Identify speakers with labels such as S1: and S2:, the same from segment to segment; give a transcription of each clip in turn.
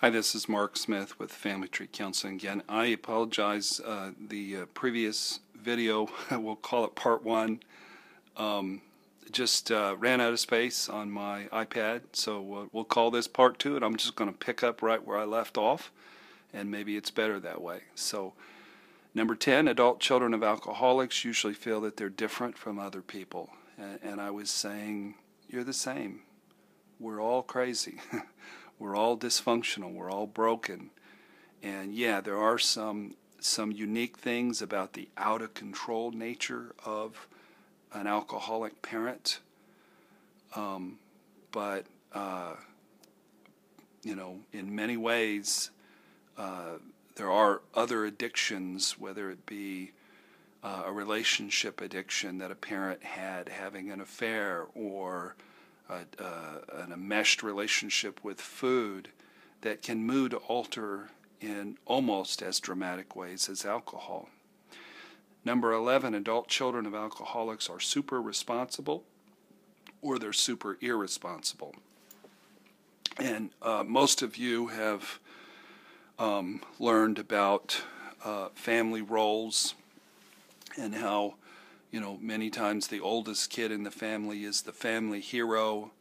S1: Hi, this is Mark Smith with Family Tree Counseling again. I apologize. The previous video, we'll call it part one, just ran out of space on my iPad, so we'll call this part two, and I'm just going to pick up right where I left off, and maybe it's better that way. So, number 10, adult children of alcoholics usually feel that they're different from other people. And I was saying, you're the same. We're all crazy. We're all dysfunctional. We're all broken. And yeah, there are some unique things about the out-of-control nature of an alcoholic parent. But in many ways, there are other addictions, whether it be a relationship addiction that a parent had, having an affair, or an enmeshed relationship with food, that can mood alter in almost as dramatic ways as alcohol. Number 11, adult children of alcoholics are super responsible or they're super irresponsible. And most of you have learned about family roles and how many times the oldest kid in the family is the family hero,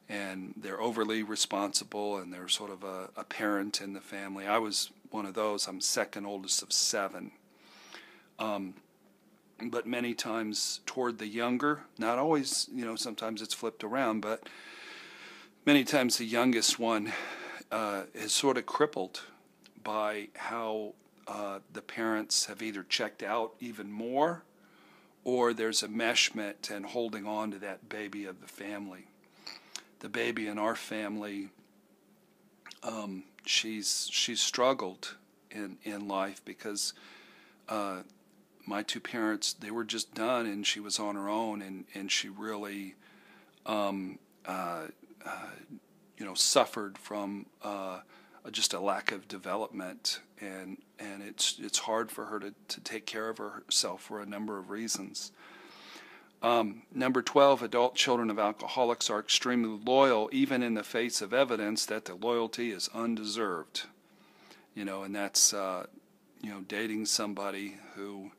S1: and they're overly responsible, and they're sort of a parent in the family. I was one of those. I'm second oldest of 7. But many times toward the younger, not always, sometimes it's flipped around, but many times the youngest one is sort of crippled by how the parents have either checked out even more, or there's enmeshment and holding on to that baby of the family. The baby in our family, she's struggled in life because my two parents, they were just done, and she was on her own, and she really suffered from just a lack of development, and it's hard for her to take care of herself for a number of reasons. Number 12, adult children of alcoholics are extremely loyal, even in the face of evidence that the loyalty is undeserved. And that's dating somebody who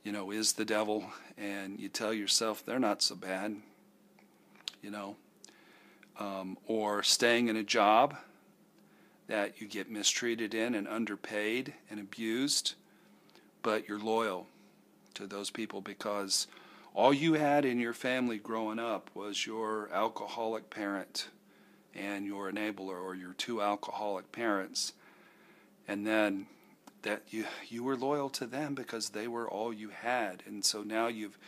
S1: is the devil, and you tell yourself they're not so bad, or staying in a job that you get mistreated in and underpaid and abused, but you're loyal to those people because all you had in your family growing up was your alcoholic parent and your enabler, or your 2 alcoholic parents, and then that you were loyal to them because they were all you had. And so now you've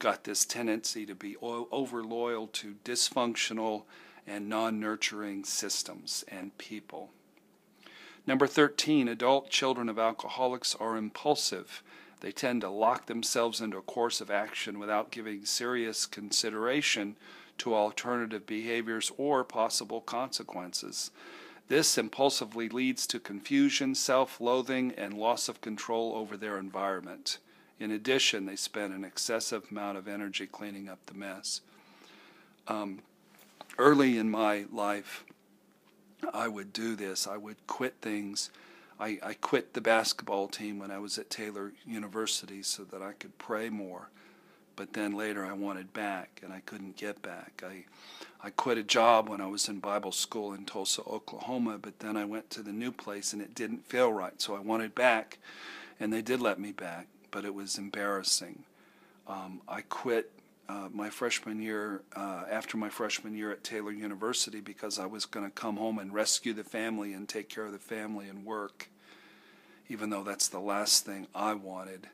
S1: got this tendency to be over loyal to dysfunctional and non-nurturing systems and people. Number 13, adult children of alcoholics are impulsive. They tend to lock themselves into a course of action without giving serious consideration to alternative behaviors or possible consequences. This impulsively leads to confusion, self-loathing, and loss of control over their environment. In addition, they spend an excessive amount of energy cleaning up the mess. Early in my life, I would do this. I would quit things. I quit the basketball team when I was at Taylor University so that I could pray more. But then later I wanted back, and I couldn't get back. I quit a job when I was in Bible school in Tulsa, Oklahoma, but then I went to the new place and it didn't feel right. So I wanted back, and they did let me back, but it was embarrassing. I quit my freshman year, after my freshman year at Taylor University, because I was going to come home and rescue the family and take care of the family and work, even though that's the last thing I wanted.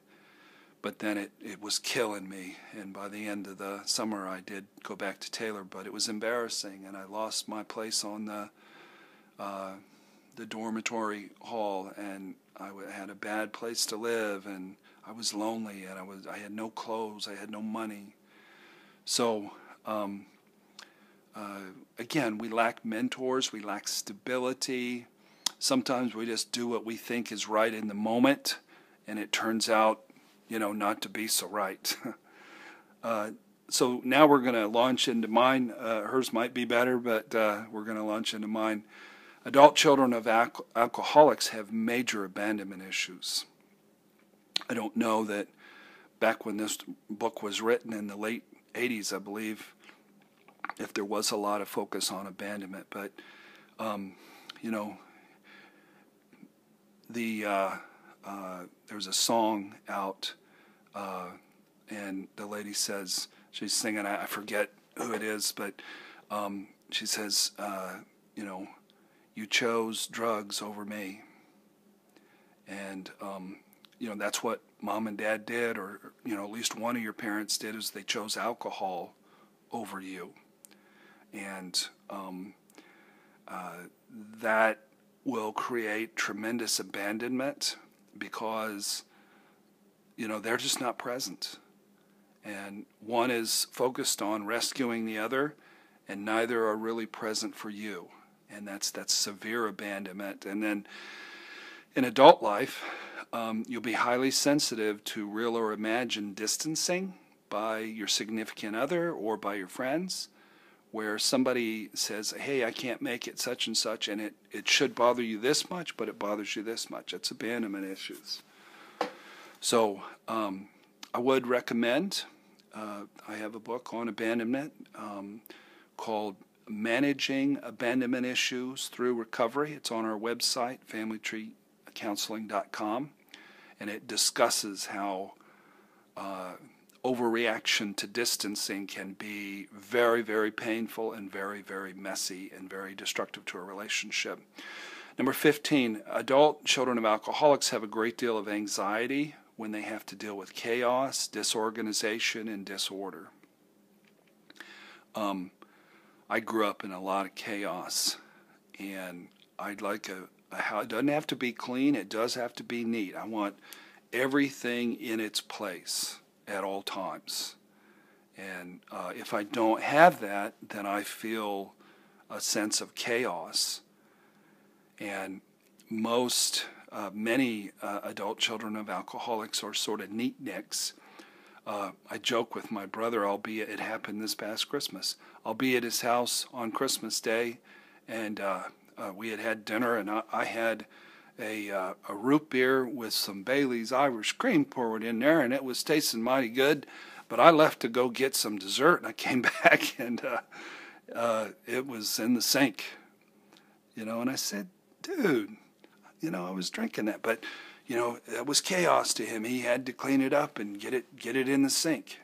S1: But then it was killing me, and by the end of the summer I did go back to Taylor, but it was embarrassing, and I lost my place on the dormitory hall, and I had a bad place to live, and I was lonely, and I had no clothes, I had no money. So, again, we lack mentors, we lack stability. Sometimes we just do what we think is right in the moment, and it turns out, not to be so right. So now we're going to launch into mine. Hers might be better, but we're going to launch into mine. Adult children of alcoholics have major abandonment issues. I don't know that back when this book was written in the late 80s, I believe, if there was a lot of focus on abandonment, but there's a song out, and the lady says, she's singing, I forget who it is, but she says, you chose drugs over me. And, that's what mom and dad did, or, at least one of your parents did, is they chose alcohol over you. And that will create tremendous abandonment because, they're just not present. And one is focused on rescuing the other, and neither are really present for you. And that's severe abandonment. And then in adult life, you'll be highly sensitive to real or imagined distancing by your significant other or by your friends, where somebody says, hey, I can't make it such and such, and it should bother you this much, but it bothers you this much. It's abandonment issues. So I would recommend, I have a book on abandonment called Managing Abandonment Issues Through Recovery. It's on our website, familytreecounseling.com, and it discusses how overreaction to distancing can be very, very painful and very, very messy and very destructive to a relationship. Number 15, adult children of alcoholics have a great deal of anxiety when they have to deal with chaos, disorganization, and disorder. I grew up in a lot of chaos, and I'd like a house. It doesn't have to be clean, it does have to be neat. I want everything in its place at all times. And if I don't have that, then I feel a sense of chaos. And many adult children of alcoholics are sort of neatniks. I joke with my brother, albeit it happened this past Christmas. I'll be at his house on Christmas Day, and we had dinner, and I had a root beer with some Bailey's Irish cream poured in there, and it was tasting mighty good. But I left to go get some dessert, and I came back, and it was in the sink. And I said, dude, I was drinking that, but it was chaos to him. He had to clean it up and get it in the sink.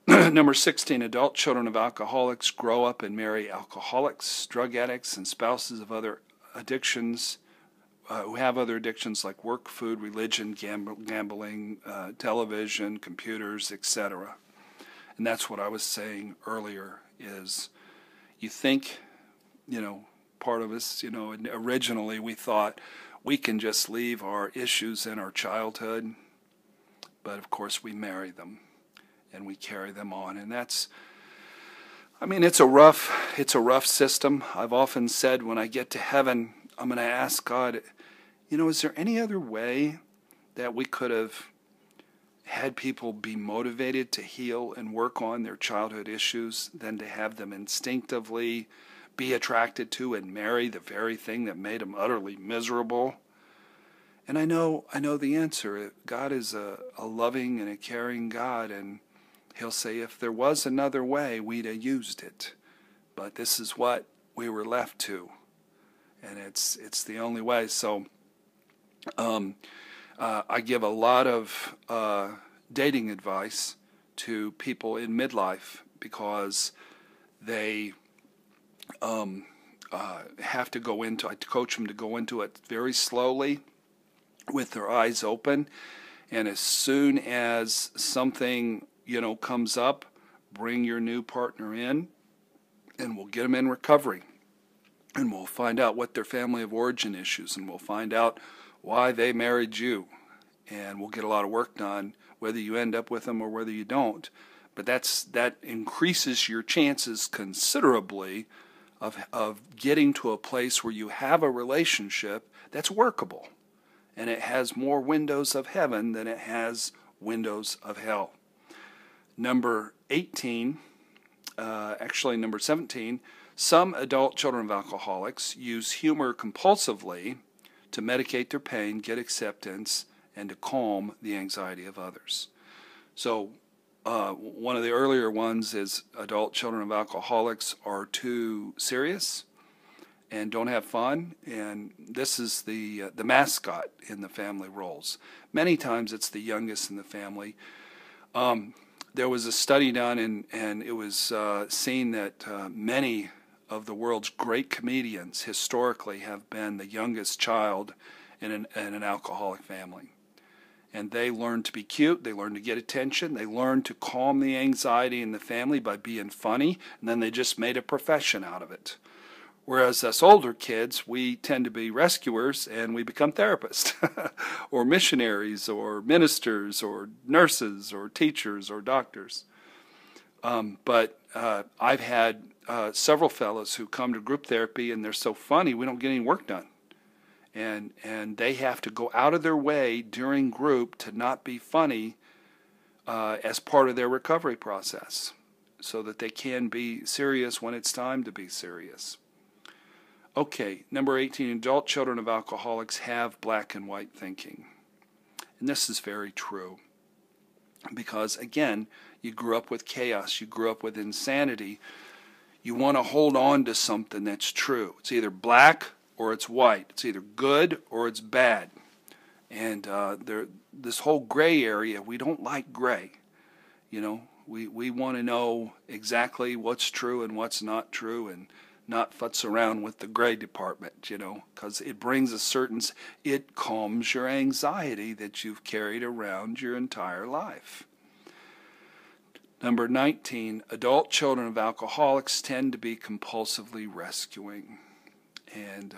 S1: Number 16, adult children of alcoholics grow up and marry alcoholics, drug addicts, and spouses of other addictions who have other addictions like work, food, religion, gambling, television, computers, etc. And that's what I was saying earlier is you think, part of us, originally we thought we can just leave our issues in our childhood, but of course we marry them and we carry them on. And it's a rough system. I've often said when I get to heaven, I'm going to ask God, is there any other way that we could have had people be motivated to heal and work on their childhood issues than to have them instinctively be attracted to and marry the very thing that made them utterly miserable? And I know the answer. God is a loving and a caring God, and He'll say if there was another way, we'd have used it. But this is what we were left to, and it's the only way. So I give a lot of dating advice to people in midlife because they have to go into. I coach them to go into it very slowly, with their eyes open, and as soon as something comes up, bring your new partner in, and we'll get them in recovery, and we'll find out what their family of origin issues, and we'll find out why they married you, and we'll get a lot of work done, whether you end up with them or whether you don't. But that increases your chances considerably of getting to a place where you have a relationship that's workable, and it has more windows of heaven than it has windows of hell. Number 17, Some adult children of alcoholics use humor compulsively to medicate their pain, get acceptance, and to calm the anxiety of others. So one of the earlier ones is adult children of alcoholics are too serious and don't have fun, and this is the mascot in the family roles. Many times it's the youngest in the family. There was a study done, and it was seen that many of the world's great comedians historically have been the youngest child in an alcoholic family. And they learn to be cute, they learn to get attention, they learn to calm the anxiety in the family by being funny, and then they just made a profession out of it. Whereas us older kids, we tend to be rescuers and we become therapists or missionaries or ministers or nurses or teachers or doctors. But I've had several fellows who come to group therapy and they're so funny we don't get any work done. And they have to go out of their way during group to not be funny as part of their recovery process so that they can be serious when it's time to be serious. Okay, number 18, adult children of alcoholics have black and white thinking. And this is very true because, again, you grew up with chaos, you grew up with insanity. You want to hold on to something that's true. It's either black or it's white. It's either good or it's bad. And this whole gray area, we don't like gray. You know, we want to know exactly what's true and what's not true and not futz around with the gray department, you know, because it brings it calms your anxiety that you've carried around your entire life. Number 19, adult children of alcoholics tend to be compulsively rescuing. And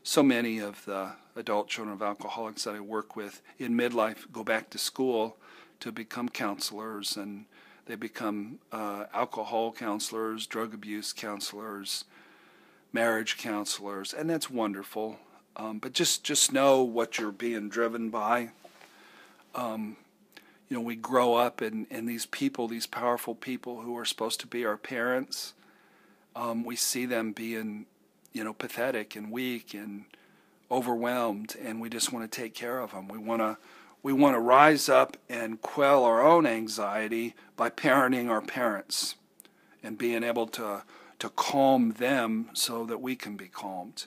S1: so many of the adult children of alcoholics that I work with in midlife go back to school to become counselors, and they become alcohol counselors, drug abuse counselors, marriage counselors, and that's wonderful. But just know what you're being driven by. You know, we grow up and these people, these powerful people who are supposed to be our parents, we see them being, you know, pathetic and weak and overwhelmed, and we just want to take care of them. We want to rise up and quell our own anxiety by parenting our parents and being able to calm them so that we can be calmed.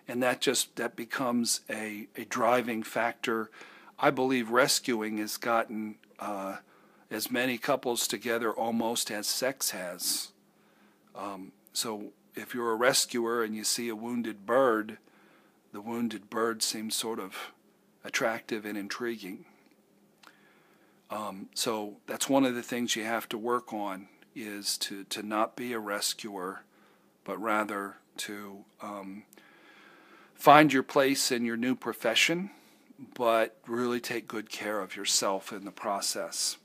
S1: And that becomes a driving factor. I believe rescuing has gotten as many couples together almost as sex has. So if you're a rescuer and you see a wounded bird, the wounded bird seems sort of attractive and intriguing. So that's one of the things you have to work on, is to not be a rescuer, but rather to find your place in your new profession, but really take good care of yourself in the process.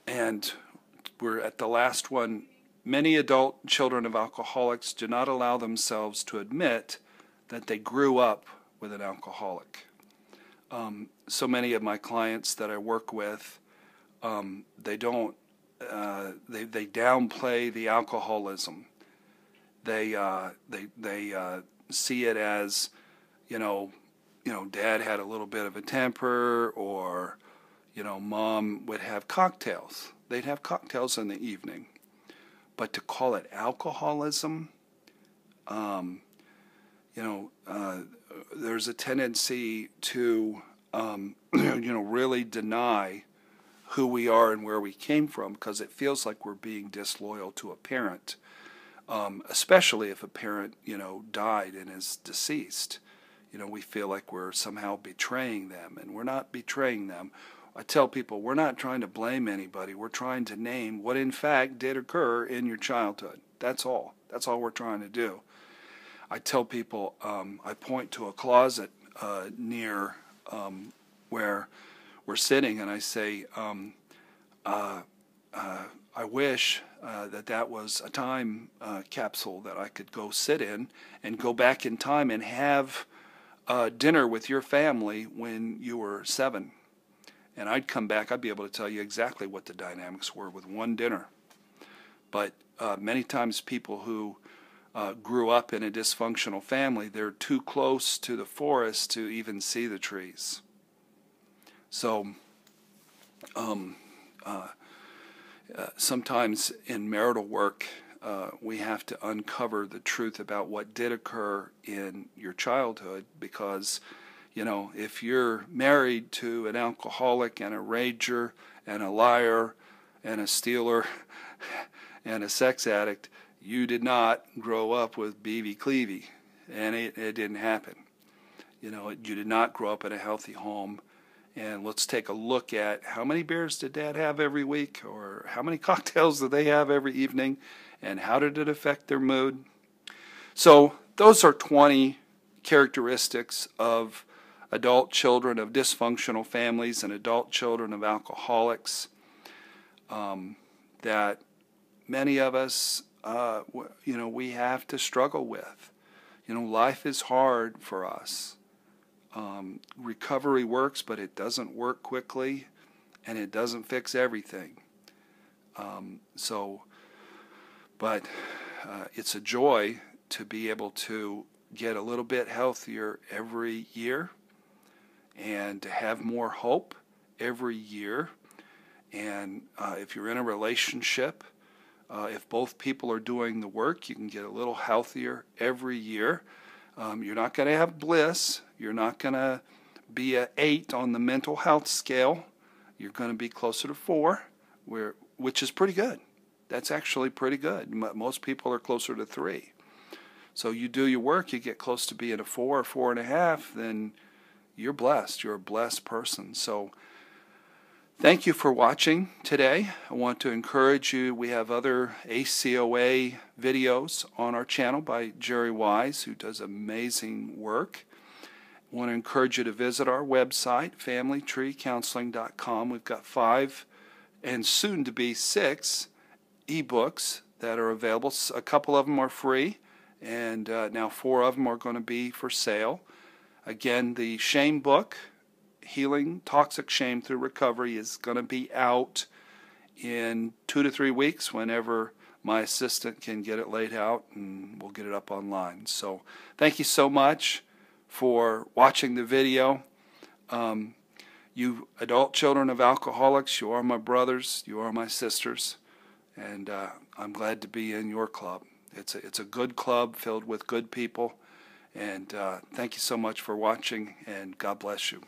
S1: And we're at the last one. Many adult children of alcoholics do not allow themselves to admit that they grew up with an alcoholic. So many of my clients that I work with, they downplay the alcoholism. They see it as, you know, dad had a little bit of a temper, or, you know, mom would have cocktails. They'd have cocktails in the evening. But to call it alcoholism, there's a tendency to, really deny who we are and where we came from, because it feels like we're being disloyal to a parent, especially if a parent, died and is deceased. We feel like we're somehow betraying them, and we're not betraying them. I tell people, we're not trying to blame anybody. We're trying to name what in fact did occur in your childhood. That's all. That's all we're trying to do. I tell people, I point to a closet near where we're sitting, and I say, I wish that was a time capsule that I could go sit in and go back in time and have dinner with your family when you were 7. And I'd come back, I'd be able to tell you exactly what the dynamics were with one dinner. But many times people who grew up in a dysfunctional family, they're too close to the forest to even see the trees. So sometimes in marital work, we have to uncover the truth about what did occur in your childhood, because, you know, if you're married to an alcoholic and a rager and a liar and a stealer and a sex addict, you did not grow up with Beavy Cleavy, and it didn't happen. You know, you did not grow up in a healthy home. And let's take a look at how many beers did Dad have every week, or how many cocktails did they have every evening, and how did it affect their mood? So those are 20 characteristics of adult children of dysfunctional families and adult children of alcoholics that many of us, you know, we have to struggle with. You know, life is hard for us. Recovery works, but it doesn't work quickly, and it doesn't fix everything. But it's a joy to be able to get a little bit healthier every year, and to have more hope every year. And if you're in a relationship, if both people are doing the work, you can get a little healthier every year. You're not going to have bliss. You're not going to be an 8 on the mental health scale. You're going to be closer to 4, which is pretty good. That's actually pretty good. Most people are closer to 3. So you do your work, you get close to being a 4 or 4.5, then you're blessed. You're a blessed person. So thank you for watching today. I want to encourage you. We have other ACOA videos on our channel by Jerry Wise, who does amazing work. I want to encourage you to visit our website, familytreecounseling.com. We've got 5 and soon to be 6 ebooks that are available. A couple of them are free, and now 4 of them are going to be for sale. Again, the shame book, Healing Toxic Shame Through Recovery, is going to be out in 2 to 3 weeks, whenever my assistant can get it laid out, and we'll get it up online. So thank you so much for watching the video. You adult children of alcoholics, you are my brothers, you are my sisters, and I'm glad to be in your club. It's a good club filled with good people, and thank you so much for watching, and God bless you.